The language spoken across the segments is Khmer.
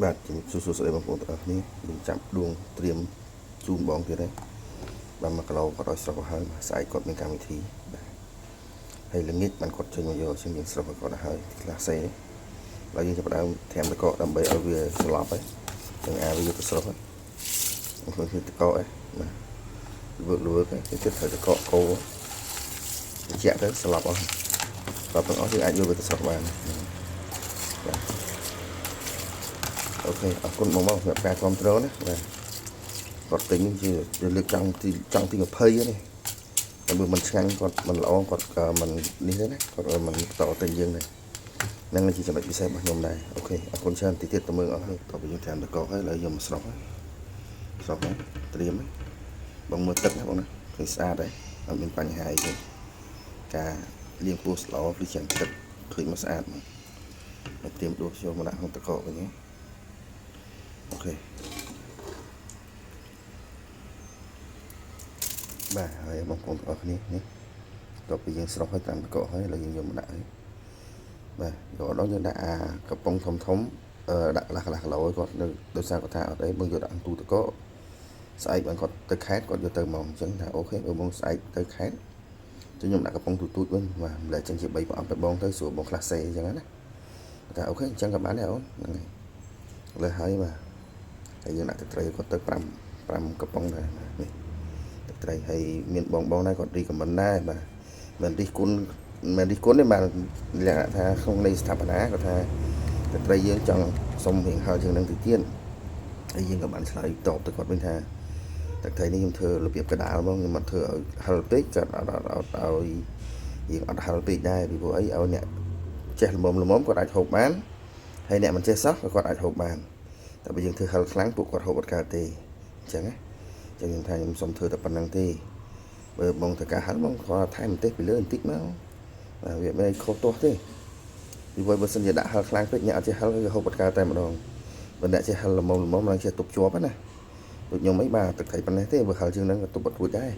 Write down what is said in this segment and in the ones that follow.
បាទជំរាបសួស្តីបងប្អូនទាំងអស់គ្នាខ្ញុំចាប់ដួងត្រៀមជូនបងទៀតហើយបាទ1គីឡូគាត់ឲ្យស្រុកហើយស្អែកគាត់មានកម្មវិធីបាទហើយល្ងាចបានគាត់ចេញមកយកជាងយើងស្រុកគាត់ឲ្យខ្លះសេហើយយើងចាប់ដើមត្រាំតកកដើម្បីឲ្យវាស្លាប់ហើយទាំងអាវាទៅស្រុកហើយខ្ញុំគឺតកកហើយបាទលួកហើយគេចិត្តត្រូវតកកកោត្រជាក់ទៅស្លាប់អស់បាទទាំងអស់យើងអាចយកវាទៅស្រុកបានបាទអូខេអរគុណបងសម្រាប់ការគ្រប់គ្រងណាបាទគាត់ទិញជាលើកចង់ទី20នេះតែមើលមិនឆ្ងាញ់គាត់មិនល្អគាត់មិននេះទេណាគាត់មិនតទិញយើងទេនឹងជាចំណុចពិសេសរបស់ខ្ញុំដែរអូខេអរគុណច្រើនទីទៀតតើមើលអស់ហើយតោះយើងត្រាំតកកហើយឥឡូវយកមកស្រុកហើយត្រៀមហើយបងមើលទឹកណាបងណាឃើញស្អាតហើយអត់មានបញ្ហាអីទេការលាងពោះស្លោឬចាំទឹកឃើញមកស្អាតមកត្រៀមដួសយកមកដាក់ក្នុងតកកវិញណាអូខេបាទហើយបងប្អូនទាំងអស់គ្នានេះតទៅពីយើងស្រុកហើយតាមតកកហើយឥឡូវយើងយកមកដាក់ហើយបាទយកដល់យើងដាក់អាកំប៉ុងធំដាក់កន្លះគីឡូគាត់ដោយសារគាត់ថាអត់អីបងយកដាក់ទូតកកស្អែកបានគាត់ទៅខេតគាត់យកទៅមកអញ្ចឹងថាអូខេបើបងស្អែកទៅខេតចឹងខ្ញុំដាក់កំប៉ុងទូចវិញបាទម្លែកចឹងជា3ប្រអប់ទៅបងទៅស្រួលបងខ្លះសេអញ្ចឹងណាថាអូខេអញ្ចឹងក៏បានដែរអូនហ្នឹងហើយលើហើយបាទហើយយើងដាក់ទឹកត្រីគាត់ទៅ5កំប៉ុងដែរនេះទឹកត្រីហើយមានបងដែរគាត់រីកមិនដែរបាទមិនរិះគន់ទេបាទលក្ខណៈថាក្នុងនៃស្ថាបនាគាត់ថាទឹកត្រីយើងចង់សុំរៀងហើយជាងនឹងទៅទៀតហើយយើងក៏បានឆ្លើយតបទៅគាត់វិញថាទឹកត្រីនេះខ្ញុំធ្វើរបៀបកដាលហ្មងខ្ញុំមិនធ្វើឲ្យហឹលពេកគាត់អត់ឲ្យយើងអត់ហឹលពេកដែរពីព្រោះអីឲ្យអ្នកចេះល្មមគាត់អាចហូបបានហើយអ្នកមិនចេះសោះក៏គាត់អាចហូបបានតែបើយើងធ្វើហឹលខ្លាំងពួកគាត់ហូបអត់កើតទេអញ្ចឹងណាចឹងខ្ញុំថាខ្ញុំសុំធ្វើតែប៉ុណ្្នឹងទេបើបងត្រូវការហឹលបងគាត់ថែមម្ទេសពីលើបន្តិចមកបាទវាមិនខុសទាស់ទេពីព្រោះបើសិនជាដាក់ហឹលខ្លាំងពេកអ្នកអត់ចេះហឹលគឺហូបអត់កើតតែម្ដងបើអ្នកចេះហឹលល្មមឡើងចេះទប់ជាប់ណាដូចខ្ញុំអីបាទទឹកត្រីប៉ុណ្ណេះទេបើហឹលជាងហ្នឹងក៏ទប់អត់រួចដែរ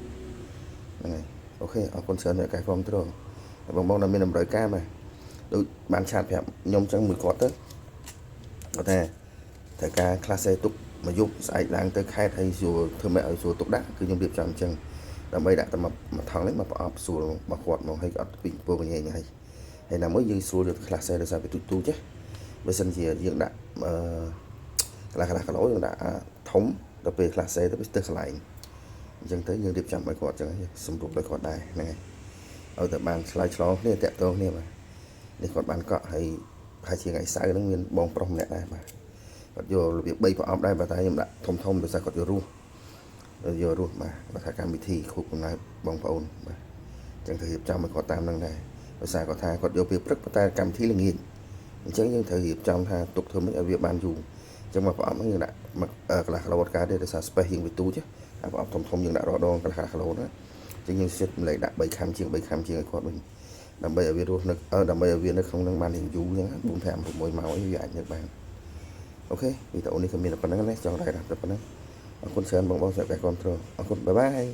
ហ្នឹងហើយអូខេអរគុណច្រើនអ្នកកែគ្រប់គ្រងបងដែលមានតម្រូវការបាទដូចបានឆាតប្រាប់ខ្ញុំចឹងមួយគាត់ទៅគាត់ថាត្រូវការខ្លះសេទុកមកយប់ស្អែកឡើងទៅខេតហើយសួរធ្វើម៉េចឲ្យសួរទុកដាក់គឺខ្ញុំរៀបចំអញ្ចឹងដើម្បីដាក់តែមកថងនេះមកប្រអប់ស្រួលមកគាត់មកឲ្យអត់ពីពោះកញែងហើយណាមួយយើងស្រួលយកខ្លះសេដោយសារវាទូចទេបើសិនជាយើងដាក់កន្លះគីឡូយើងដាក់ធំដល់ពេលខ្លះសេទៅវាស្ទើរកន្លែងអញ្ចឹងទៅយើងរៀបចំឲ្យគាត់អញ្ចឹងសម្រួលឲ្យគាត់ដែរហ្នឹងហើយឲ្យតែបានឆ្លើយឆ្លងគ្នាតាក់ទងគ្នាបាទនេះគាត់បានកក់ហើយប្រហែលជាថ្ងៃសៅរ៍ហ្នឹងមានបងប្រុសម្នាក់ដែរបាទគាត់យករបៀប3ប្រអប់ដែរបាទតែខ្ញុំដាក់ធំដោយសារគាត់យករស់បាទគាត់ថាកម្មវិធីខូបកំណើតបងប្អូនបាទអញ្ចឹងត្រូវរៀបចំឲ្យគាត់តាមហ្នឹងដែរដោយសារគាត់ថាគាត់យកពេលព្រឹកតែកម្មវិធីល្ងាចអញ្ចឹងយើងត្រូវរៀបចំថាទុកធ្វើម៉េចឲ្យវាបានយូរអញ្ចឹងមកប្រអប់ហ្នឹងយើងដាក់កន្លះគីឡូអត់កើតទេដោយសារ space យើងវាទូចអាប្រអប់ធំយើងដាក់រដងកន្លះគីឡូណាអញ្ចឹងយើងសិតម្លេចដាក់3ខាំជាងឲ្យគាត់វិញដើម្បីឲ្យវារស់នៅដើម្បីឲ្យវានៅក្នុងនឹងបានរៀងយូរអញ្ចឹង4 5 6ម៉ោងអីវាអាចនៅបានអូខេវីដេអូនេះក៏មានតែប៉ុណ្្នឹងណាចង់តែប៉ុណ្្នឹងអរគុណច្រើនបងសម្រាប់ការគ្រប់គ្រងអរគុណបាយបាយ